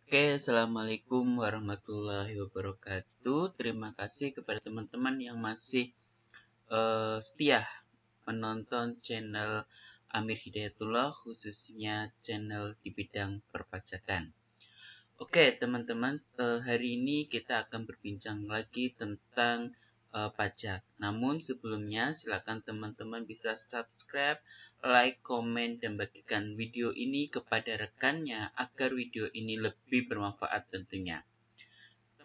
Oke, Assalamualaikum warahmatullahi wabarakatuh. Terima kasih kepada teman-teman yang masih setia menonton channel Amir Hidayatullah, khususnya channel di bidang perpajakan. Oke, teman-teman, hari ini kita akan berbincang lagi tentang pajak. Namun sebelumnya, silakan teman-teman bisa subscribe, like, komen, dan bagikan video ini kepada rekannya agar video ini lebih bermanfaat tentunya.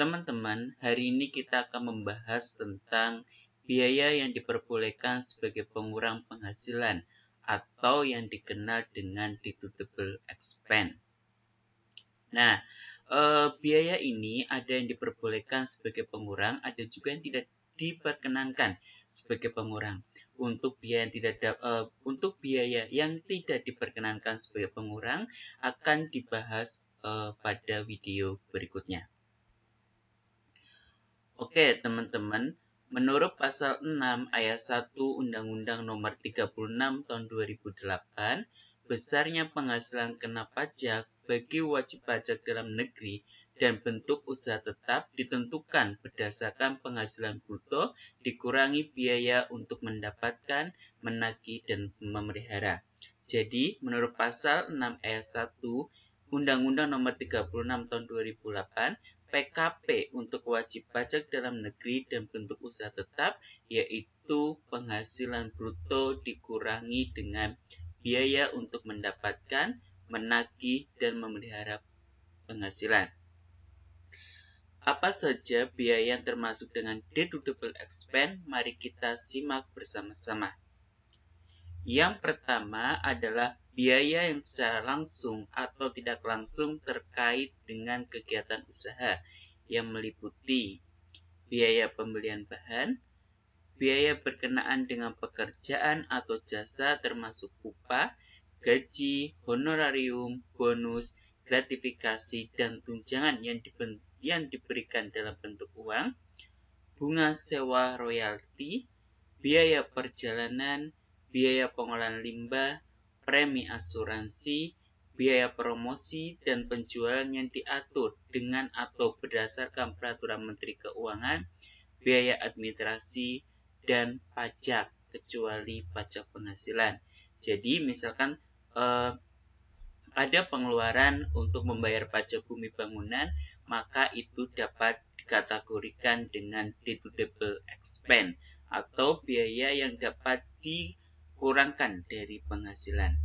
Teman-teman, hari ini kita akan membahas tentang biaya yang diperbolehkan sebagai pengurang penghasilan atau yang dikenal dengan deductible expense. Nah, biaya ini ada yang diperbolehkan sebagai pengurang, ada juga yang tidak diperkenankan sebagai pengurang. Untuk biaya yang tidak diperkenankan sebagai pengurang akan dibahas pada video berikutnya. Oke, teman-teman, menurut pasal 6 ayat 1 Undang-Undang Nomor 36 Tahun 2008, besarnya penghasilan kena pajak bagi wajib pajak dalam negeri dan bentuk usaha tetap ditentukan berdasarkan penghasilan bruto dikurangi biaya untuk mendapatkan, menagih, dan memelihara. Jadi, menurut pasal 6 ayat 1 Undang-Undang Nomor 36 Tahun 2008, PKP untuk wajib pajak dalam negeri dan bentuk usaha tetap, yaitu penghasilan bruto dikurangi dengan biaya untuk mendapatkan, menagih, dan memelihara penghasilan. Apa saja biaya yang termasuk dengan deductible expense? Mari kita simak bersama-sama. Yang pertama adalah biaya yang secara langsung atau tidak langsung terkait dengan kegiatan usaha yang meliputi biaya pembelian bahan, biaya berkenaan dengan pekerjaan atau jasa termasuk upah, gaji, honorarium, bonus, gratifikasi, dan tunjangan yang diberikan dalam bentuk uang, bunga sewa royalti, biaya perjalanan, biaya pengolahan limbah, premi asuransi, biaya promosi, dan penjualan yang diatur dengan atau berdasarkan peraturan Menteri Keuangan, biaya administrasi, dan pajak, kecuali pajak penghasilan. Jadi, misalkan ada pengeluaran untuk membayar pajak bumi bangunan, maka itu dapat dikategorikan dengan deductible expense atau biaya yang dapat dikurangkan dari penghasilan.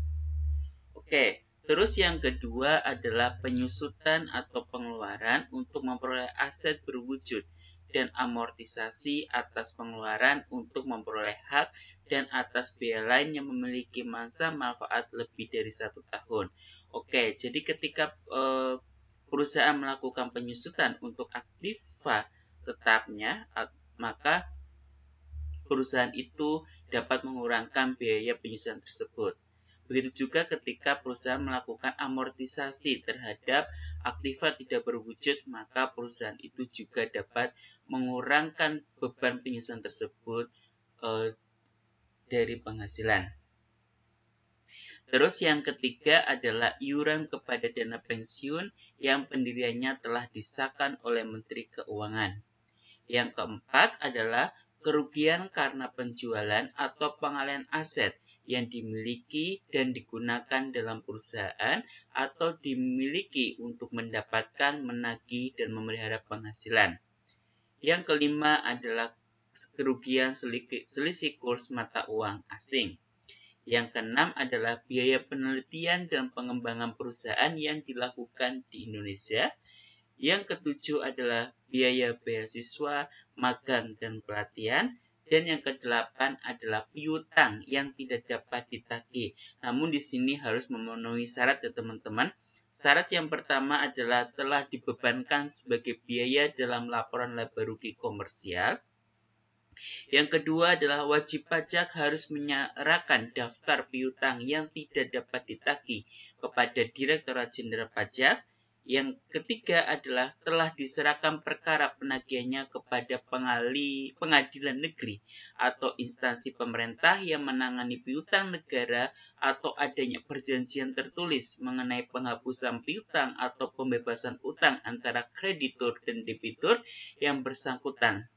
Oke, terus yang kedua adalah penyusutan atau pengeluaran untuk memperoleh aset berwujud dan amortisasi atas pengeluaran untuk memperoleh hak dan atas biaya lain yang memiliki masa manfaat lebih dari 1 tahun. Oke, jadi ketika perusahaan melakukan penyusutan untuk aktiva tetapnya, maka perusahaan itu dapat mengurangkan biaya penyusutan tersebut. Begitu juga ketika perusahaan melakukan amortisasi terhadap aktiva tidak berwujud, maka perusahaan itu juga dapat mengurangkan beban penyusutan tersebut dari penghasilan. Terus yang ketiga adalah iuran kepada dana pensiun yang pendiriannya telah disahkan oleh Menteri Keuangan. Yang keempat adalah kerugian karena penjualan atau pengalihan aset yang dimiliki dan digunakan dalam perusahaan atau dimiliki untuk mendapatkan, menagih, dan memelihara penghasilan. Yang kelima adalah kerugian selisih kurs mata uang asing. Yang keenam adalah biaya penelitian dan pengembangan perusahaan yang dilakukan di Indonesia. Yang ketujuh adalah biaya beasiswa, magang, dan pelatihan. Dan yang kedelapan adalah piutang yang tidak dapat ditagih. Namun di sini harus memenuhi syarat ya teman-teman. Syarat yang pertama adalah telah dibebankan sebagai biaya dalam laporan laba rugi komersial. Yang kedua adalah wajib pajak harus menyerahkan daftar piutang yang tidak dapat ditagih kepada Direktorat Jenderal Pajak. Yang ketiga adalah telah diserahkan perkara penagihannya kepada pengadilan negeri atau instansi pemerintah yang menangani piutang negara atau adanya perjanjian tertulis mengenai penghapusan piutang atau pembebasan utang antara kreditur dan debitur yang bersangkutan,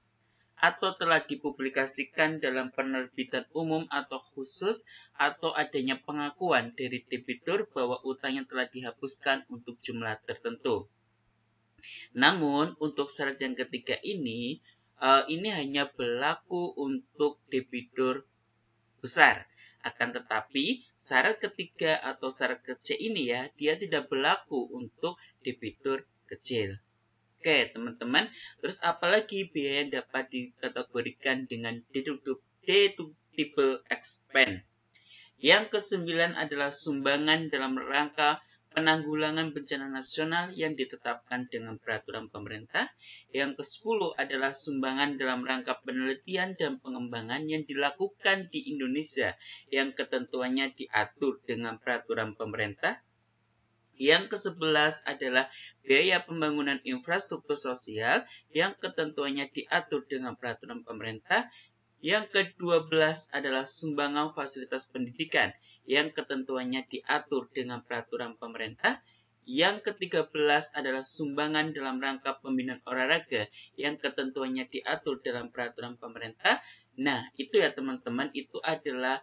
atau telah dipublikasikan dalam penerbitan umum atau khusus, atau adanya pengakuan dari debitur bahwa utangnya telah dihapuskan untuk jumlah tertentu. Namun, untuk syarat yang ketiga ini hanya berlaku untuk debitur besar. Akan tetapi, syarat ketiga atau syarat kecil ini dia tidak berlaku untuk debitur kecil. Oke, teman-teman. Terus apalagi biaya yang dapat dikategorikan dengan deductible expense? Yang kesembilan adalah sumbangan dalam rangka penanggulangan bencana nasional yang ditetapkan dengan peraturan pemerintah. Yang ke-10 adalah sumbangan dalam rangka penelitian dan pengembangan yang dilakukan di Indonesia yang ketentuannya diatur dengan peraturan pemerintah. Yang ke-11 adalah biaya pembangunan infrastruktur sosial yang ketentuannya diatur dengan peraturan pemerintah. Yang ke-12 adalah sumbangan fasilitas pendidikan yang ketentuannya diatur dengan peraturan pemerintah. Yang ke-13 adalah sumbangan dalam rangka pembinaan olahraga yang ketentuannya diatur dalam peraturan pemerintah. Nah, itu ya teman-teman, itu adalah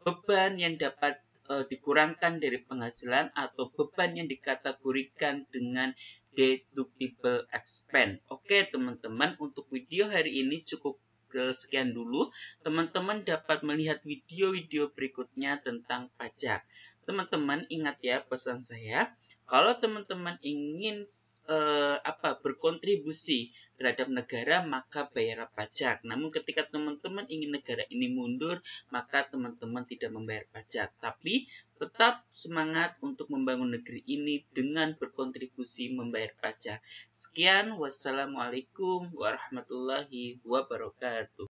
beban yang dapat dikurangkan dari penghasilan atau beban yang dikategorikan dengan deductible expense. Oke teman-teman, untuk video hari ini cukup sekian dulu. Teman-teman dapat melihat video-video berikutnya tentang pajak. Teman-teman ingat ya pesan saya, kalau teman-teman ingin berkontribusi terhadap negara, maka bayar pajak. Namun ketika teman-teman ingin negara ini mundur, maka teman-teman tidak membayar pajak. Tapi tetap semangat untuk membangun negeri ini dengan berkontribusi membayar pajak. Sekian, wassalamualaikum warahmatullahi wabarakatuh.